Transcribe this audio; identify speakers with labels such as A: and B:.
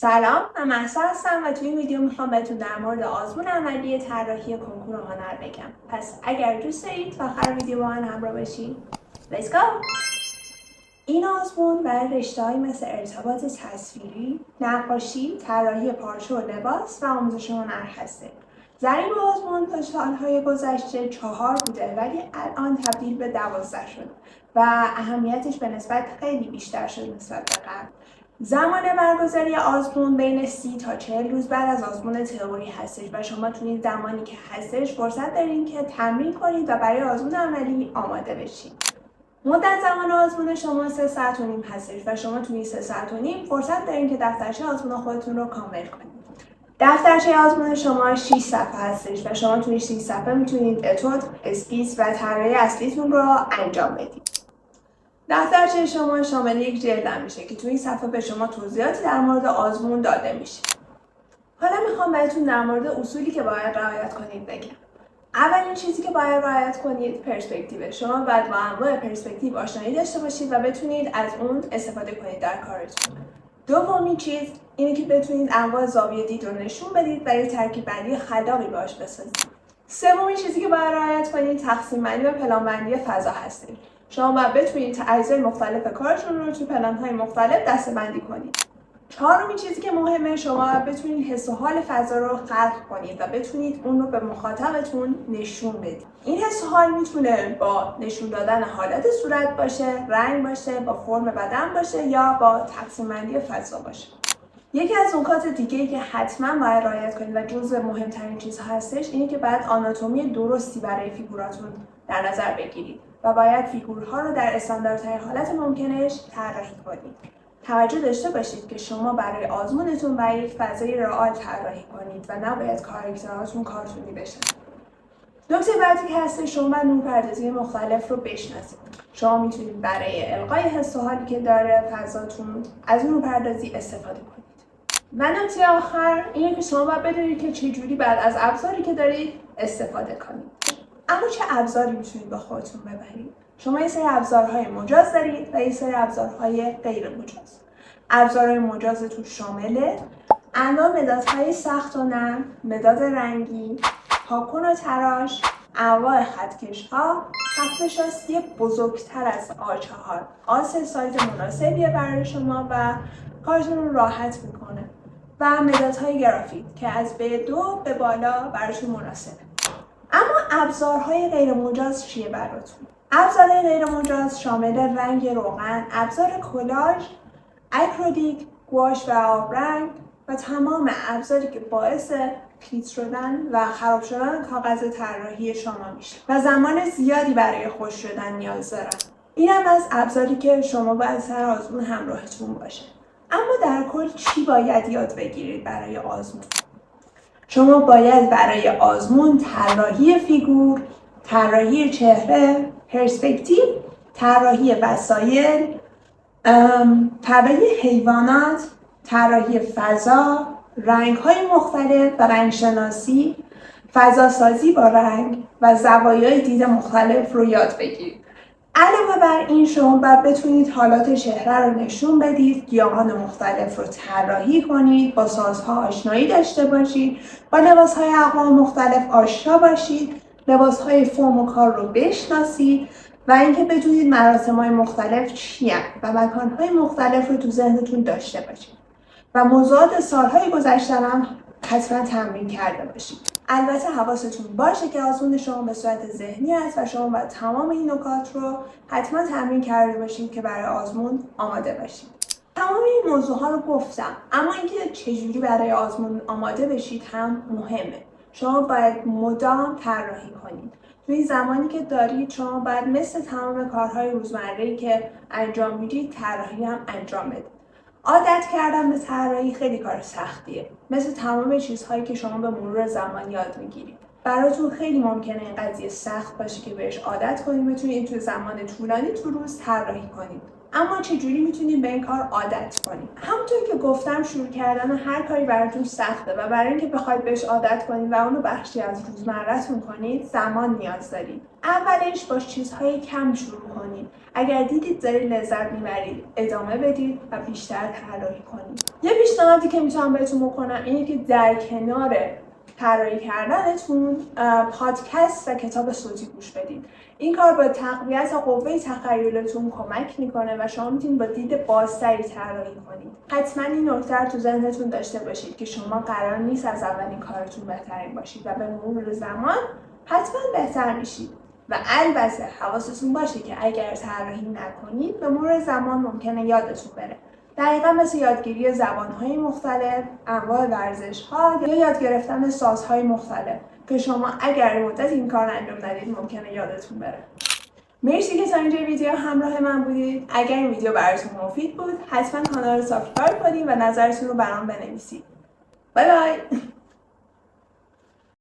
A: سلام، من مهسا هستم و توی این ویدیو میخوام بهتون در مورد آزمون عملی طراحی کنکور هنر بگم. پس اگر دوست دارید تا آخر ویدیو با من همراه باشید، Let's go! این آزمون برای رشته‌هایی مثل ارتباط تصویری، نقاشی، طراحی پارچه و لباس و آموزش هنر هسته. ضریب آزمون تا سالهای گذشته 4 بوده ولی الان تبدیل به 12 شد و اهمیتش به نسبت خیلی بیشتر شد نسبت به قبل. زمان برگزاری آزمون بین 30 تا 40 روز بعد از آزمون تئوری هستش و شما توی این زمانی که هستش فرصت دارین که تمرین کنید و برای آزمون عملی آماده بشید. مدت زمان آزمون شما 3 ساعت و نیم هستش و شما توی 3 ساعت و نیم فرصت دارین که دفترچه آزمون خودتون رو کامل کنید. دفترچه آزمون شما 6 صفحه هستش و شما توی 6 صفحه میتونید اتود، اسکیس و طراحی اصلیتون رو انجام بدید. دفترچه شما شامل یک جلد میشه که توی این صفحه به شما توضیحاتی در مورد آزمون داده میشه. حالا میخوام بهتون در مورد اصولی که باید رعایت کنید بگم. اولین چیزی که باید رعایت کنید پرسپکتیو. شما باید با انواع پرسپکتیو آشنایی داشته باشید و بتونید از اون استفاده کنید در کارتون. دومین چیز اینه که بتونید انواع زاویه دید رو نشون بدید و یک ترکیب بندی خلاقی باهاش بسازید. سومین چیزی که باید رعایت کنید تقسیم بندی و پلان بندی فضا هستید. شما باید بتونید اجزای مختلف کارتون رو توی پلان‌های مختلف دسته‌بندی کنید. چهارمین چیزی که مهمه شما باید بتونید حس و حال فضا رو خلق کنید و بتونید اون رو به مخاطبتون نشون بدید. این حس و حال میتونه با نشون دادن حالت صورت باشه، رنگ باشه، با فرم بدن باشه یا با تقسیم بندی فضا باشه. یکی از نکات دیگه‌ای که حتما باید رعایت کنید و جزو مهمترین چیزها هستش اینه که باید آناتومی درستی برای فیگوراتون در نظر بگیرید و باید فیگورها رو در استانداردترین حالت ممکنش طراحی کنید. توجه داشته باشید که شما برای آزمونتون باید یک فضای رئال طراحی کنید و نباید کاراکترهاتون کارتونی بشن. نکته بعدی که هست شما باید نورپردازی مختلف رو بشناسید. شما میتونید برای القای حس و حالی که داره فضاتون از نورپردازی استفاده کنید. و نکته آخر اینه که شما باید بدونید که چجوری بعد از ابزاری که دارید استفاده کنید. اما چه ابزاری میتونید با خودتون ببرید؟ شما یه سری ابزارهای مجاز دارید و یه سری ابزارهای غیر مجاز. ابزارهای مجازتون شامله انواع مدادهای سخت و نرم، مداد رنگی، پاکن و تراش، انواع خطکش‌ها، تخت شاسی بزرگتر از A4. A3 سایز مناسبیه برای شما و کارتون رو راحت میکنه و مدادهای گرافیک که از B2 به بالا براتون مناسبه. اما ابزارهای غیر مجاز چیه براتون؟ ابزارهای غیر مجاز شامل رنگ روغن، ابزار کلاژ، اکریلیک، گواش و آبرنگ و تمام ابزاری که باعث پیچ شدن و خراب شدن کاغذ طراحی شما میشه و زمان زیادی برای خوش شدن نیاز دارن. این هم از ابزاری که شما باید سر آزمون همراهتون باشه. اما در کل چی باید یاد بگیرید برای آزمون؟ شما باید برای آزمون طراحی فیگور، طراحی چهره، پرسپکتیو، طراحی وسایل، طراحی حیوانات، طراحی فضا، رنگ‌های مختلف و رنگشناسی، فضاسازی با رنگ و زوایای دید مختلف رو یاد بگیرید. علاوه بر این شما باید بتونید حالات چهره رو نشون بدید، گیاهان مختلف رو طراحی کنید، با سازها آشنایی داشته باشید، با لباس‌های اقوام مختلف آشنا باشید، لباس‌های فرم و کار رو بشناسید و اینکه بدونید مراسم‌های مختلف چی هستند و مکان‌های مختلف رو تو ذهنتون داشته باشید. و موضوعات سال‌های گذشته هم حتما تمرین کرده باشید. البته حواستون باشه که آزمون شما به صورت ذهنی است و شما باید تمام این نکات رو حتما تمرین کرده باشید که برای آزمون آماده باشید. تمام این موضوعها رو گفتم، اما اینکه چجوری برای آزمون آماده بشید هم مهمه. شما باید مدام طراحی کنید. توی زمانی که دارید شما باید مثل تمام کارهای روزمره‌ای که انجام میدید طراحی هم انجام بدید. عادت کردن به طراحی خیلی کار سختیه. مثل تمام چیزهایی که شما به مرور زمان یاد میگیرید. براتون خیلی ممکنه این قضیه سخت باشه که بهش عادت کنید، بتونید توی زمان طولانی تو روز طراحی کنید. اما چجوری میتونید به این کار عادت کنید؟ همونطور که گفتم شروع کردن هر کاری براتون سخته و برای اینکه بخواید بهش عادت کنید و اونو بخشی از روزمره‌تون کنید زمان نیاز دارید. اولش با چیزهای کم شروع کنید. اگر دیدید دارید لذت میبرید ادامه بدید و بیشتر طراحی کنید. یه پیشنهادی که میتونم بهتون بکنم اینه که در کنار طراحی کردنتون پادکست و کتاب صوتی گوش بدید. این کار با تقویت قوه تخیلتون کمک میکنه و شما میتونید با دید بازتری طراحی کنید. حتما این نکته رو تو ذهنتون داشته باشید که شما قرار نیست از اولین کارتون بهترین باشید و به مرور زمان حتما بهتر میشید. و البته حواستون باشه که اگر طراحی نکنید به مرور زمان ممکنه یادتون بره. دقیقا مثل یادگیری زبانهای مختلف، انواع ورزش‌ها یا یاد گرفتن سازهای مختلف که شما اگر مدت این کار انجام ندید ممکنه یادتون بره. مرسی که تا اینجا ویدیو همراه من بودید. اگر این ویدیو براتون مفید بود حتما کانال رو سابسکرایب کنید و نظرتون رو برام بنویسید. بای بای.